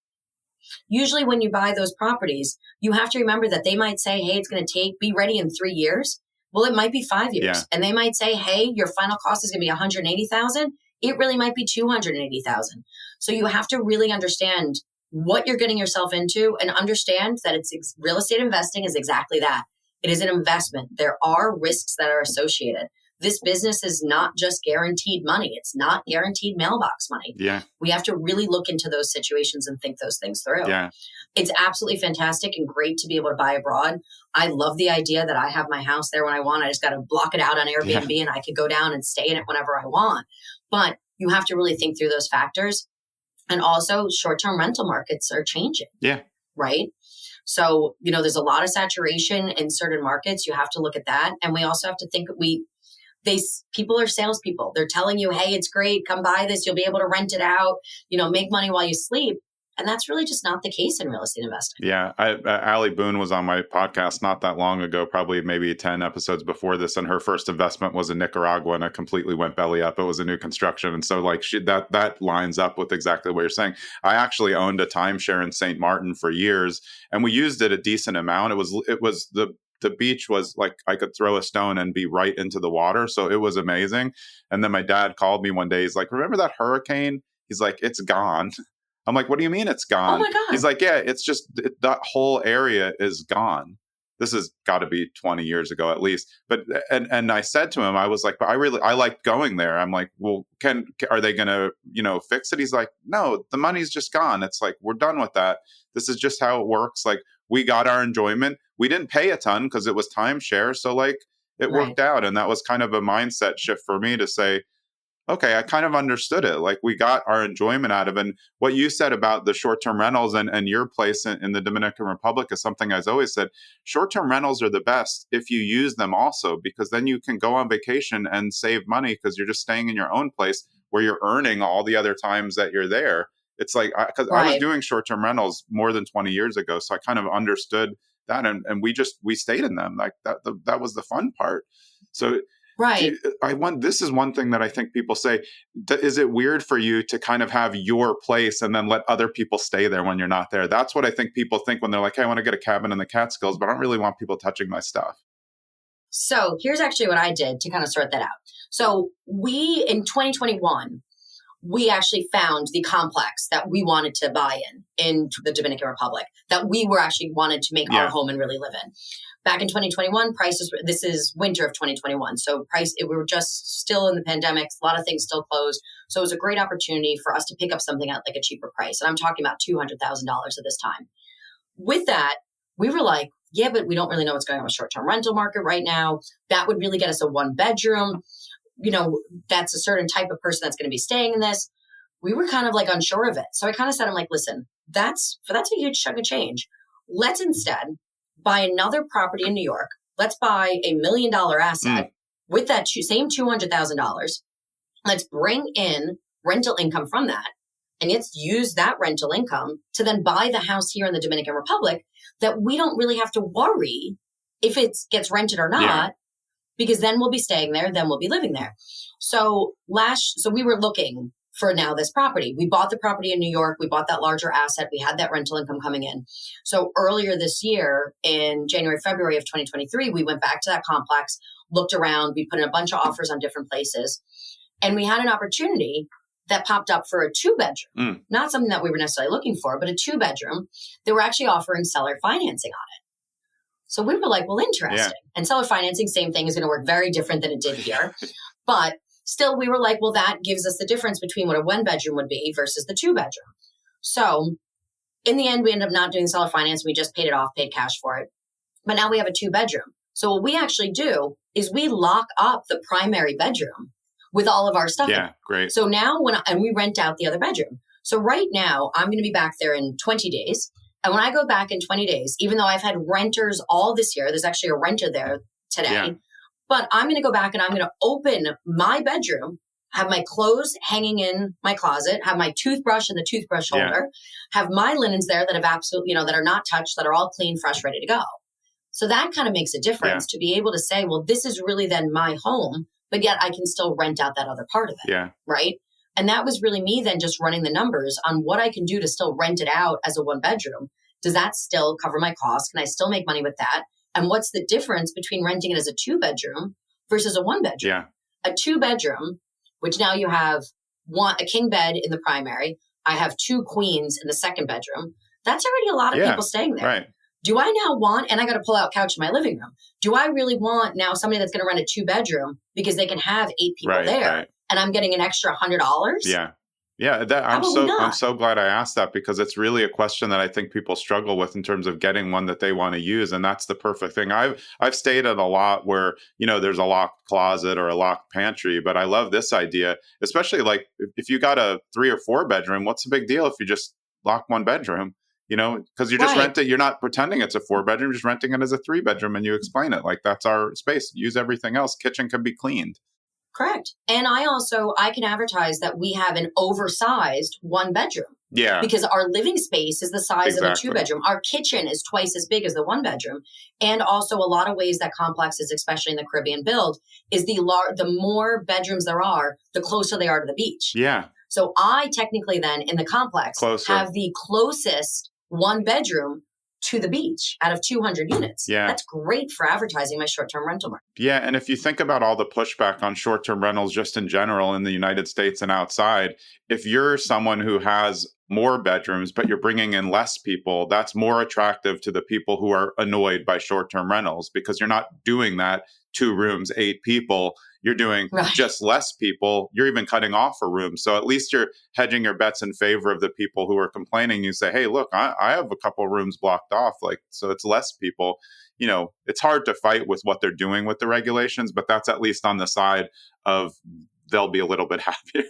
usually when you buy those properties, you have to remember that they might say, hey, it's going to be ready in 3 years. Well, it might be 5 years. Yeah. And they might say, hey, your final cost is going to be $180,000. It really might be $280,000. So you have to really understand what you're getting yourself into and understand that real estate investing is exactly that. It is an investment. There are risks that are associated. This business is not just guaranteed money. It's not guaranteed mailbox money. Yeah. We have to really look into those situations and think those things through. Yeah. It's absolutely fantastic and great to be able to buy abroad. I love the idea that I have my house there when I want. I just got to block it out on Airbnb and I could go down and stay in it whenever I want. But you have to really think through those factors. And also short-term rental markets are changing. Yeah. Right? So, there's a lot of saturation in certain markets. You have to look at that. And we also have to think people are salespeople. They're telling you, hey, it's great. Come buy this. You'll be able to rent it out, make money while you sleep. And that's really just not the case in real estate investing. Yeah. Allie Boone was on my podcast not that long ago, probably maybe 10 episodes before this. And her first investment was in Nicaragua and it completely went belly up. It was a new construction. And so that lines up with exactly what you're saying. I actually owned a timeshare in St. Martin for years and we used it a decent amount. It was the beach was like I could throw a stone and be right into the water. So it was amazing. And then my dad called me one day. He's like, remember that hurricane? He's like, it's gone. I'm like, what do you mean it's gone? Oh my God. He's like, yeah, it's just that whole area is gone. This has got to be 20 years ago at least. But and I said to him, I was like, but I like going there. I'm like, well, are they going to, fix it? He's like, no, the money's just gone. It's like, we're done with that. This is just how it works. Like we got our enjoyment. We didn't pay a ton because it was timeshare. So like it worked out. And that was kind of a mindset shift for me to say, okay, I kind of understood it. Like we got our enjoyment out of it. And what you said about the short-term rentals and your place in the Dominican Republic is something I've always said. Short-term rentals are the best if you use them also, because then you can go on vacation and save money because you're just staying in your own place where you're earning all the other times that you're there. It's like, because I was doing short-term rentals more than 20 years ago. So I kind of understood that. And we stayed in them. Like that was the fun part. So right. This is one thing that I think people say, is it weird for you to kind of have your place and then let other people stay there when you're not there? That's what I think people think when they're like, hey, I want to get a cabin in the Catskills, but I don't really want people touching my stuff. So here's actually what I did to kind of sort that out. So in 2021, we actually found the complex that we wanted to buy in the Dominican Republic, that we were actually wanted to make our home and really live in. Back in 2021, this is winter of 2021. So we were just still in the pandemic, a lot of things still closed. So it was a great opportunity for us to pick up something at like a cheaper price. And I'm talking about $200,000 at this time. With that, we were like, yeah, but we don't really know what's going on with short-term rental market right now. That would really get us a 1-bedroom. That's a certain type of person that's going to be staying in this. We were kind of like unsure of it. So I kind of said, I'm like, listen, that's a huge chunk of change. Let's instead buy another property in New York. Let's buy $1 million asset with that same $200,000. Let's bring in rental income from that. And let's use that rental income to then buy the house here in the Dominican Republic that we don't really have to worry if it gets rented or not, because then we'll be staying there, then we'll be living there. So we were looking for now this property. We bought the property in New York. We bought that larger asset. We had that rental income coming in. So earlier this year in January, February of 2023, we went back to that complex, looked around. We put in a bunch of offers on different places. And we had an opportunity that popped up for a 2-bedroom, not something that we were necessarily looking for, but a 2-bedroom. They were actually offering seller financing on it. So we were like, well, interesting. Yeah. And seller financing, same thing, is going to work very different than it did here. But still, we were like, well, that gives us the difference between what a 1-bedroom would be versus the 2-bedroom. So in the end, we ended up not doing seller finance. We just paid it off, paid cash for it. But now we have a 2-bedroom. So what we actually do is we lock up the primary bedroom with all of our stuff. Yeah, great. So now and we rent out the other bedroom. So right now, I'm going to be back there in 20 days. And when I go back in 20 days, even though I've had renters all this year, there's actually a renter there today. Yeah. But I'm going to go back and I'm going to open my bedroom, have my clothes hanging in my closet, have my toothbrush in the toothbrush holder, have my linens there that have absolutely, that are not touched, that are all clean, fresh, ready to go. So that kind of makes a difference to be able to say, well, this is really then my home, but yet I can still rent out that other part of it. Yeah. Right. And that was really me then just running the numbers on what I can do to still rent it out as a 1-bedroom. Does that still cover my costs? Can I still make money with that? And what's the difference between renting it as a 2-bedroom versus a 1-bedroom? Yeah. A 2-bedroom, which now you have a king bed in the primary. I have 2 queens in the 2nd bedroom. That's already a lot of people staying there. Right. Do I now want, and I got to pull out couch in my living room. Do I really want now somebody that's going to rent a 2-bedroom because they can have 8 people there and I'm getting an extra $100? Yeah. Yeah, I'm so glad I asked that, because it's really a question that I think people struggle with in terms of getting one that they want to use, and that's the perfect thing. I've stayed at a lot where there's a locked closet or a locked pantry, but I love this idea, especially like if you got a 3 or 4 bedroom. What's the big deal if you just lock 1 bedroom? Because you're just renting. You're not pretending it's a 4-bedroom, just renting it as a 3-bedroom, and you explain it like that's our space. Use everything else. Kitchen can be cleaned. Correct. And I can advertise that we have an oversized 1-bedroom. Yeah. Because our living space is the size of a 2-bedroom. Our kitchen is twice as big as the 1-bedroom. And also a lot of ways that complexes, especially in the Caribbean build, is the more bedrooms there are, the closer they are to the beach. Yeah. So I technically then in the complex have the closest 1-bedroom to the beach out of 200 units. Yeah. That's great for advertising my short-term rental market. Yeah. And if you think about all the pushback on short-term rentals just in general in the United States and outside, if you're someone who has more bedrooms, but you're bringing in less people, that's more attractive to the people who are annoyed by short-term rentals, because you're not doing that 2 rooms, 8 people. You're doing just less people. You're even cutting off a room. So at least you're hedging your bets in favor of the people who are complaining. You say, hey, look, I have a couple rooms blocked off. So it's less people. It's hard to fight with what they're doing with the regulations, but that's at least on the side of they'll be a little bit happier.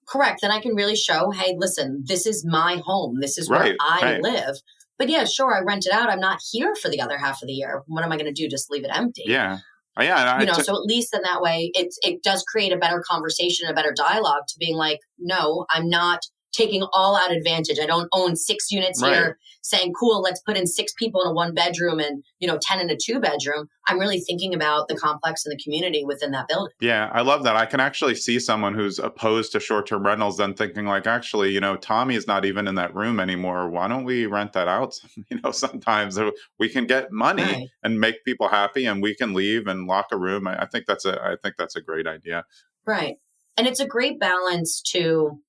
Correct. And I can really show, hey, listen, this is my home. This is where I live. But yeah, sure, I rent it out. I'm not here for the other half of the year. What am I going to do? Just leave it empty? Yeah. Yeah. So at least in that way, it does create a better conversation, a better dialogue to being like, no, I'm not taking all out advantage. I don't own 6 units here saying, cool, let's put in 6 people in a 1-bedroom and, 10 in a 2-bedroom. I'm really thinking about the complex and the community within that building. Yeah, I love that. I can actually see someone who's opposed to short-term rentals then thinking like, actually, Tommy's not even in that room anymore. Why don't we rent that out? Sometimes we can get money and make people happy, and we can leave and lock a room. I think that's a great idea. Right. And it's a great balance to,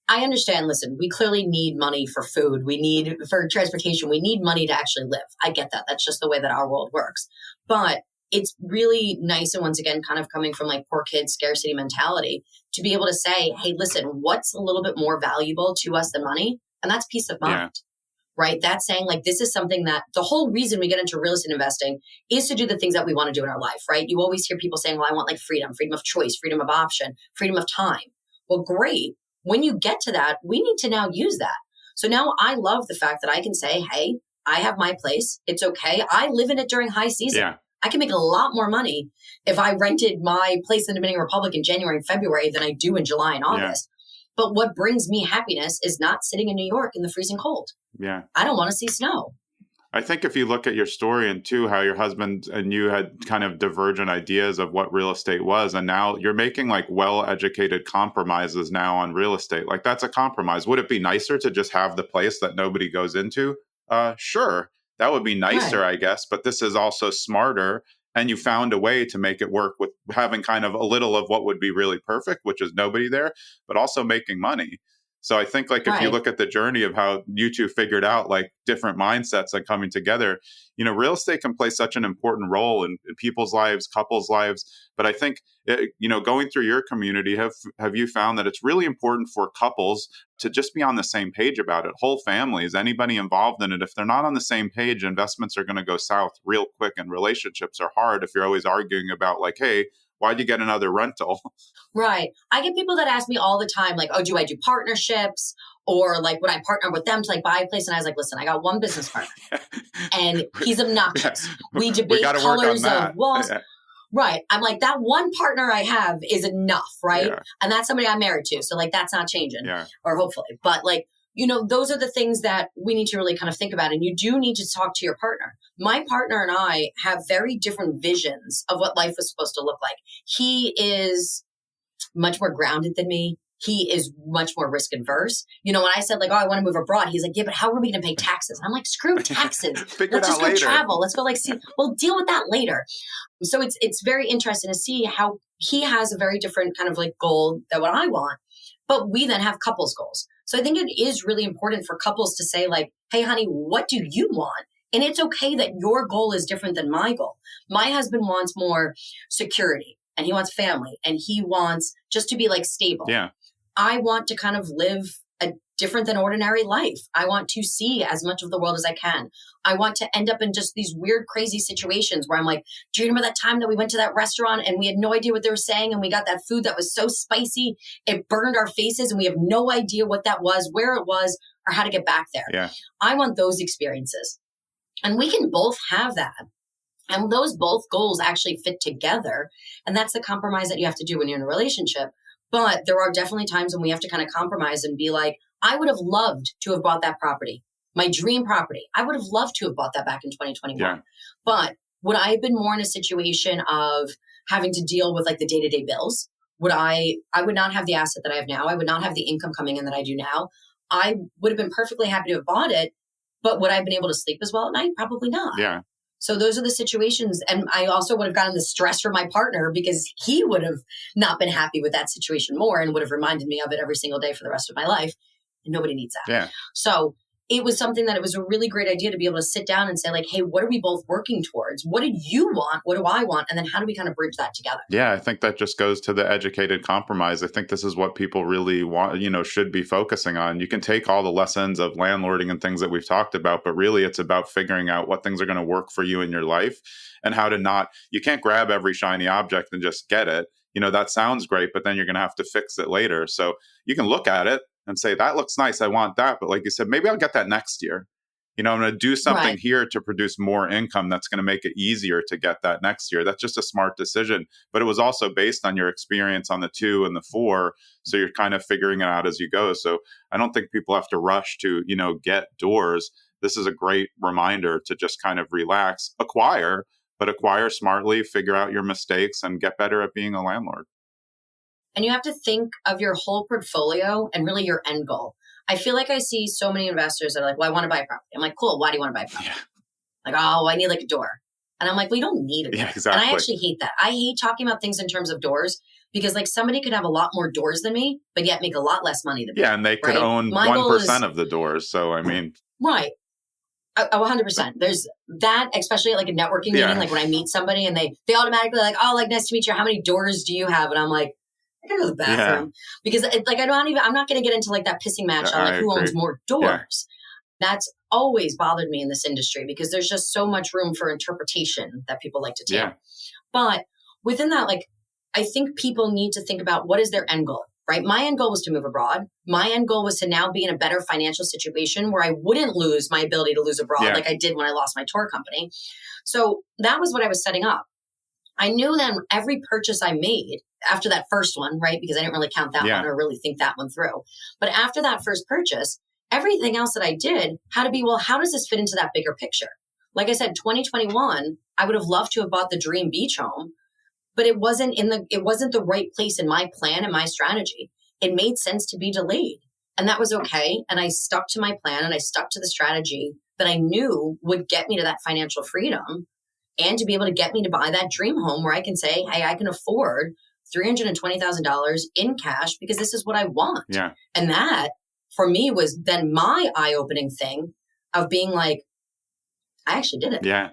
I understand, listen, we clearly need money for food. We need for transportation. We need money to actually live. I get that. That's just the way that our world works. But it's really nice. And once again, kind of coming from like poor kids scarcity mentality, to be able to say, hey, listen, what's a little bit more valuable to us than money? And that's peace of mind. Right? That's saying like, this is something that the whole reason we get into real estate investing is to do the things that we want to do in our life, right? You always hear people saying, well, I want like freedom of choice, freedom of option, freedom of time. Well, great. When you get to that, we need to now use that. So now I love the fact that I can say, hey, I have my place. It's okay. I live in it during high season. Yeah. I can make a lot more money if I rented my place in the Dominican Republic in January and February than I do in July and August. Yeah. But what brings me happiness is not sitting in New York in the freezing cold. Yeah. I don't want to see snow. I think if you look at your story and too, how your husband and you had kind of divergent ideas of what real estate was, and now you're making like well-educated compromises now on real estate. Like that's a compromise. Would it be nicer to just have the place that nobody goes into? Sure. That would be nicer, right. I guess. But this is also smarter. And you found a way to make it work with having kind of a little of what would be really perfect, which is nobody there, but also making money. So I think like if you look at the journey of how you two figured out like different mindsets and coming together, you know, real estate can play such an important role in people's lives, couples' lives. But I think, you know, going through your community, have you found that it's really important for couples to just be on the same page about it? Whole families, anybody involved in it, if they're not on the same page, investments are going to go south real quick, and relationships are hard if you're always arguing about like, hey, why'd you get another rental? Right. I get people that ask me all the time, like, oh, do I do partnerships? Or like, would I partner with them to like buy a place? And I was like, listen, I got one business partner and he's obnoxious. We debate colors of walls. Yeah. Right. I'm like, that one partner I have is enough. Right. Yeah. And that's somebody I'm married to. So like, that's not changing or hopefully, but like, you know, those are the things that we need to really kind of think about. And you do need to talk to your partner. My partner and I have very different visions of what life is supposed to look like. He is much more grounded than me. He is much more risk adverse. You know, when I said like, oh, I want to move abroad, he's like, yeah, but how are we going to pay taxes? And I'm like, screw taxes. Let's just go travel. Let's go like see, we'll deal with that later. So it's very interesting to see how he has a very different kind of like goal than what I want. But we then have couples goals. So I think it is really important for couples to say like, hey, honey, what do you want? And it's okay that your goal is different than my goal. My husband wants more security and he wants family and he wants just to be like stable. Yeah. I want to kind of live a different than ordinary life. I want to see as much of the world as I can. I want to end up in just these weird, crazy situations where I'm like, do you remember that time that we went to that restaurant and we had no idea what they were saying and we got that food that was so spicy, it burned our faces and we have no idea what that was, where it was, or how to get back there. Yeah. I want those experiences. And we can both have that. And those both goals actually fit together. And that's the compromise that you have to do when you're in a relationship. But there are definitely times when we have to kind of compromise and be like, I would have loved to have bought that property, my dream property. I would have loved to have bought that back in 2021. Yeah. But would I have been more in a situation of having to deal with like the day-to-day bills? I would not have the asset that I have now. I would not have the income coming in that I do now. I would have been perfectly happy to have bought it. But would I have been able to sleep as well at night? Probably not. Yeah. So those are the situations. And I also would have gotten the stress from my partner because he would have not been happy with that situation more and would have reminded me of it every single day for the rest of my life. And nobody needs that. Yeah. So it was something that it was a really great idea to be able to sit down and say like, hey, what are we both working towards? What did you want? What do I want? And then how do we kind of bridge that together? Yeah, I think that just goes to the educated compromise. I think this is what people really want, you know, should be focusing on. You can take all the lessons of landlording and things that we've talked about, but really it's about figuring out what things are going to work for you in your life and how to not, you can't grab every shiny object and just get it. You know, that sounds great, but then you're going to have to fix it later. So you can look at it and say, that looks nice. I want that. But like you said, maybe I'll get that next year. You know, I'm going to do something here to produce more income that's going to make it easier to get that next year. That's just a smart decision. But it was also based on your experience on the 2 and the 4. So you're kind of figuring it out as you go. So I don't think people have to rush to, you know, get doors. This is a great reminder to just kind of relax, acquire smartly, figure out your mistakes and get better at being a landlord. And you have to think of your whole portfolio and really your end goal. I feel like I see so many investors that are like, well, I want to buy a property. I'm like, cool. Why do you want to buy a property? Yeah. Like, oh, I need like a door. And I'm like, well, you don't need a door. Yeah, exactly. And I actually hate that. I hate talking about things in terms of doors because like somebody could have a lot more doors than me, but yet make a lot less money than me. Yeah. And they could own 1% of the doors. So, I mean. Right. Oh, 100%. There's that, especially at like a networking meeting, like when I meet somebody and they automatically like, oh, like, nice to meet you. How many doors do you have? And I'm like, I gotta go to the bathroom because it's like, I'm not going to get into like that pissing match on like who owns more doors. Yeah. That's always bothered me in this industry because there's just so much room for interpretation that people like to take. Yeah. But within that, like, I think people need to think about what is their end goal. right? My end goal was to move abroad. My end goal was to now be in a better financial situation where I wouldn't lose my ability to lose abroad like I did when I lost my tour company. So that was what I was setting up. I knew then every purchase I made after that first one, right? Because I didn't really count that one or really think that one through. But after that first purchase, everything else that I did had to be, well, how does this fit into that bigger picture? Like I said, 2021, I would have loved to have bought the dream beach home, but it wasn't the right place in my plan and my strategy. It made sense to be delayed. And that was okay. And I stuck to my plan and I stuck to the strategy that I knew would get me to that financial freedom and to be able to get me to buy that dream home where I can say, hey, I can afford $320,000 in cash because this is what I want. Yeah. And that for me was then my eye-opening thing of being like, I actually did it. Yeah.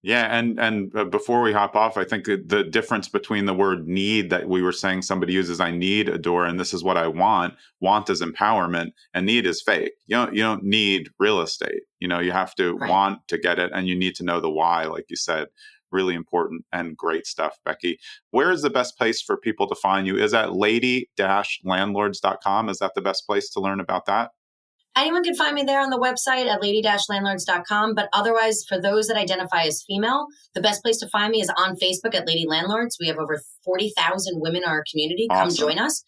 Yeah. And before we hop off, I think the difference between the word need that we were saying somebody uses, I need a door and this is what I want. Want is empowerment and need is fake. You don't need real estate. You have to want to get it and you need to know the why, like you said. Really important and great stuff, Becky. Where is the best place for people to find you? Is that lady-landlords.com? Is that the best place to learn about that? Anyone can find me there on the website at lady-landlords.com. But otherwise, for those that identify as female, the best place to find me is on Facebook at Lady Landlords. We have over 40,000 women in our community. Come join us.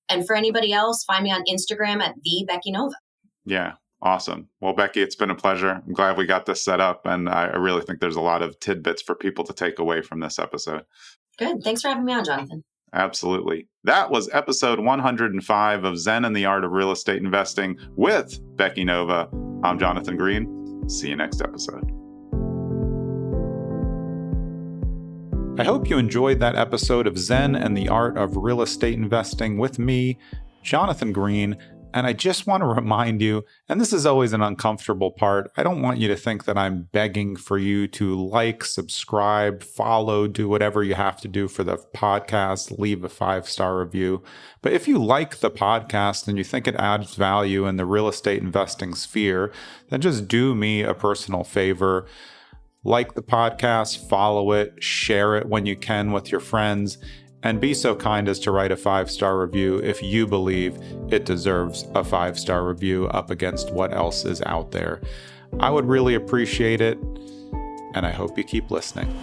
And for anybody else, find me on Instagram at the Becky Nova. Yeah. Awesome. Well, Becky, it's been a pleasure. I'm glad we got this set up. And I really think there's a lot of tidbits for people to take away from this episode. Good. Thanks for having me on, Jonathan. Absolutely. That was episode 105 of Zen and the Art of Real Estate Investing with Becky Nova. I'm Jonathan Green. See you next episode. I hope you enjoyed that episode of Zen and the Art of Real Estate Investing with me, Jonathan Green. And I just want to remind you, and this is always an uncomfortable part, I don't want you to think that I'm begging for you to like, subscribe, follow, do whatever you have to do for the podcast, leave a 5-star review. But if you like the podcast and you think it adds value in the real estate investing sphere, then just do me a personal favor. Like the podcast, follow it, share it when you can with your friends, and be so kind as to write a 5-star review if you believe it deserves a 5-star review up against what else is out there. I would really appreciate it, and I hope you keep listening.